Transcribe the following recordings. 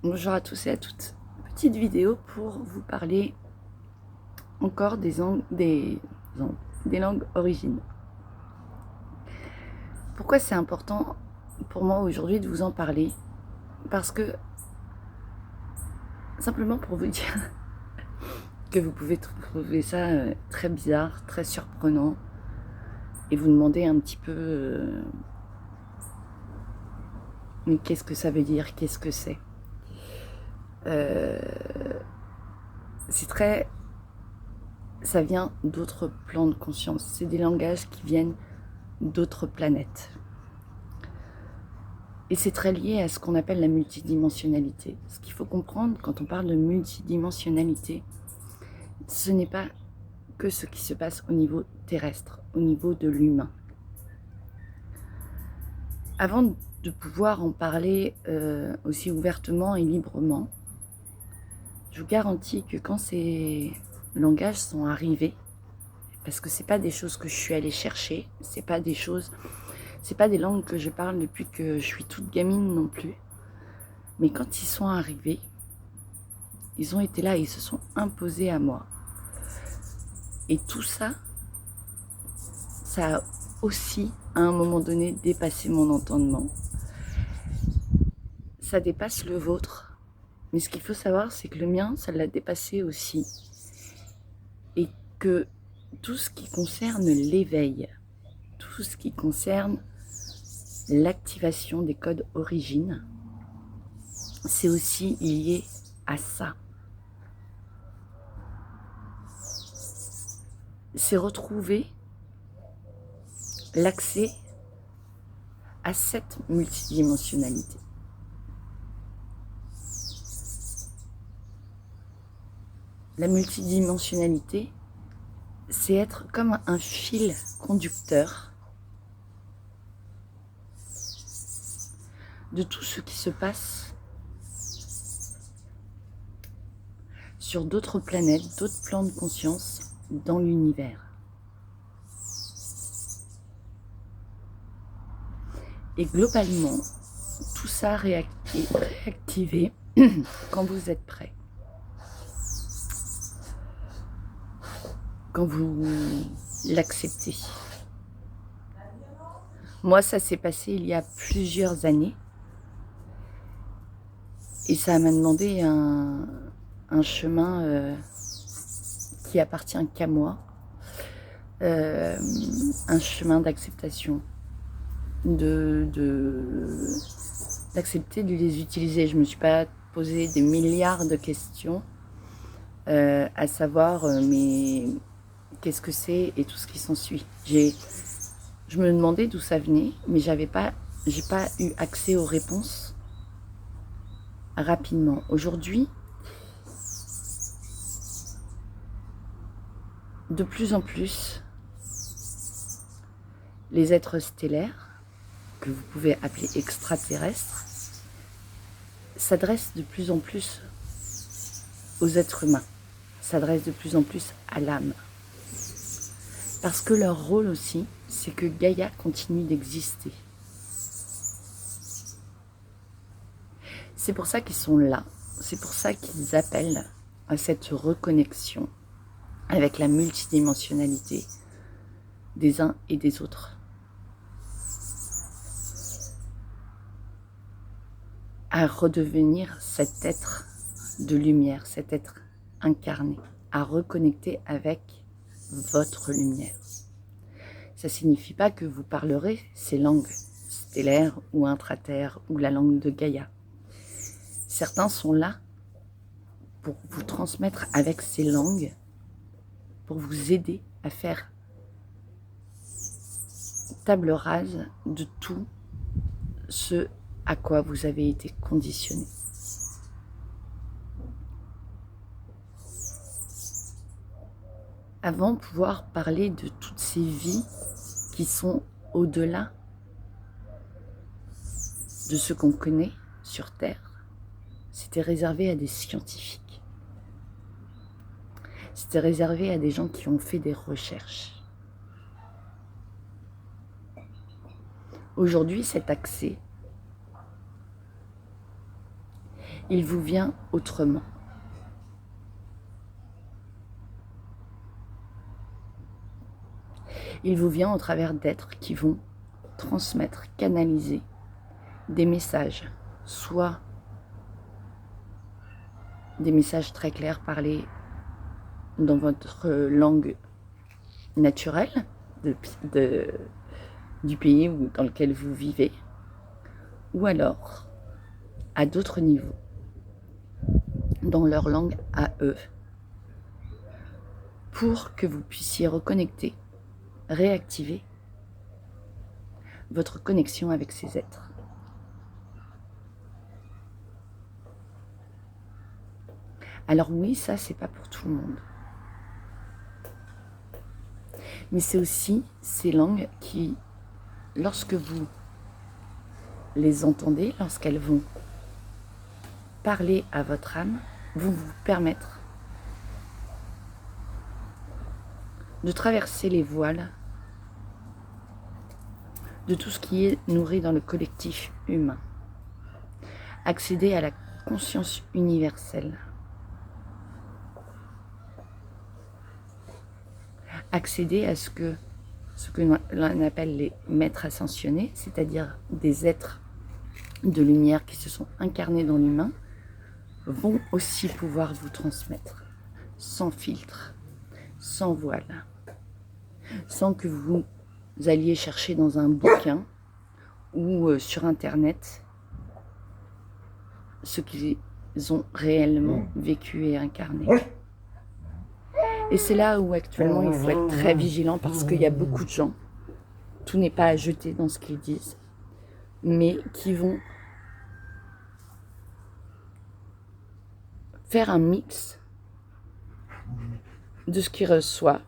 Bonjour à tous et à toutes. Petite vidéo pour vous parler encore des langues origines. Pourquoi c'est important pour moi aujourd'hui de vous en parler? Parce que, simplement pour vous dire que vous pouvez trouver ça très bizarre, très surprenant, et vous demander un petit peu mais qu'est-ce que ça veut dire, qu'est-ce que c'est? C'est très... Ça vient d'autres plans de conscience. C'est des langages qui viennent d'autres planètes. Et c'est très lié à ce qu'on appelle la multidimensionnalité. Ce qu'il faut comprendre quand on parle de multidimensionnalité, ce n'est pas que ce qui se passe au niveau terrestre, au niveau de l'humain. Avant de pouvoir en parler aussi ouvertement et librement, je vous garantis que quand ces langages sont arrivés, parce que c'est pas des choses que je suis allée chercher, c'est pas des langues que je parle depuis que je suis toute gamine non plus, mais quand ils sont arrivés, ils ont été là et ils se sont imposés à moi. Et tout ça, ça a aussi, à un moment donné, dépassé mon entendement. Ça dépasse le vôtre. Mais ce qu'il faut savoir, c'est que le mien, ça l'a dépassé aussi. Et que tout ce qui concerne l'éveil, tout ce qui concerne l'activation des codes origines, c'est aussi lié à ça. C'est retrouver l'accès à cette multidimensionnalité. La multidimensionnalité, c'est être comme un fil conducteur de tout ce qui se passe sur d'autres planètes, d'autres plans de conscience dans l'univers. Et globalement, tout ça est réactivé quand vous êtes prêt. Quand vous l'acceptez. Moi, ça s'est passé il y a plusieurs années. Et ça m'a demandé un chemin qui appartient qu'à moi. Un chemin d'acceptation. D'accepter de les utiliser. Je ne me suis pas posé des milliards de questions à savoir mais qu'est-ce que c'est et tout ce qui s'ensuit. Je me demandais d'où ça venait, mais j'ai pas eu accès aux réponses rapidement. Aujourd'hui, de plus en plus, les êtres stellaires, que vous pouvez appeler extraterrestres, s'adressent de plus en plus aux êtres humains, s'adressent de plus en plus à l'âme. Parce que leur rôle aussi, c'est que Gaïa continue d'exister. C'est pour ça qu'ils sont là, c'est pour ça qu'ils appellent à cette reconnexion avec la multidimensionnalité des uns et des autres. À redevenir cet être de lumière, cet être incarné, à reconnecter avec votre lumière. Ça ne signifie pas que vous parlerez ces langues stellaires ou intraterres ou la langue de Gaïa. Certains sont là pour vous transmettre avec ces langues, pour vous aider à faire table rase de tout ce à quoi vous avez été conditionné. Avant de pouvoir parler de toutes ces vies qui sont au-delà de ce qu'on connaît sur Terre, c'était réservé à des scientifiques. C'était réservé à des gens qui ont fait des recherches. Aujourd'hui, cet accès, il vous vient autrement. Il vous vient au travers d'êtres qui vont transmettre, canaliser des messages, soit des messages très clairs parlés dans votre langue naturelle du pays dans lequel vous vivez, ou alors à d'autres niveaux, dans leur langue à eux, pour que vous puissiez reconnecter, réactiver votre connexion avec ces êtres. Alors oui, ça, c'est pas pour tout le monde. Mais c'est aussi ces langues qui, lorsque vous les entendez, lorsqu'elles vont parler à votre âme, vont vous permettre de traverser les voiles de tout ce qui est nourri dans le collectif humain, accéder à la conscience universelle, accéder à ce que l'on appelle les maîtres ascensionnés, c'est-à-dire des êtres de lumière qui se sont incarnés dans l'humain, vont aussi pouvoir vous transmettre, sans filtre, sans voile, sans que vous alliez chercher dans un bouquin ou sur Internet ce qu'ils ont réellement vécu et incarné. Et c'est là où actuellement il faut être très vigilant parce qu'il y a beaucoup de gens, tout n'est pas à jeter dans ce qu'ils disent, mais qui vont faire un mix de ce qu'ils reçoivent,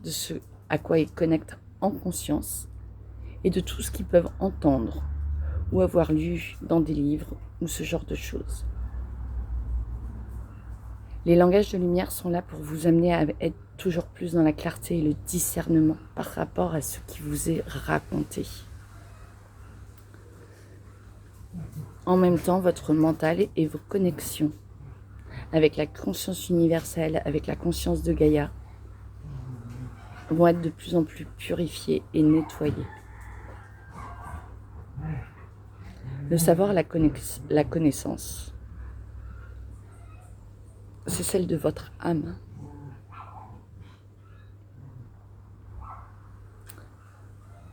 de ce à quoi ils connectent en conscience et de tout ce qu'ils peuvent entendre ou avoir lu dans des livres ou ce genre de choses. Les langages de lumière sont là pour vous amener à être toujours plus dans la clarté et le discernement par rapport à ce qui vous est raconté. En même temps, votre mental et vos connexions avec la conscience universelle, avec la conscience de Gaïa, vont être de plus en plus purifiés et nettoyés. Le savoir, la connaissance, c'est celle de votre âme.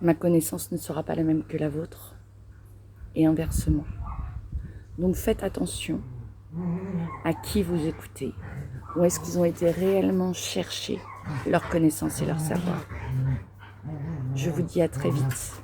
Ma connaissance ne sera pas la même que la vôtre, et inversement. Donc faites attention à qui vous écoutez, où est-ce qu'ils ont été réellement chercher leur connaissance et leur savoir. Je vous dis à très vite.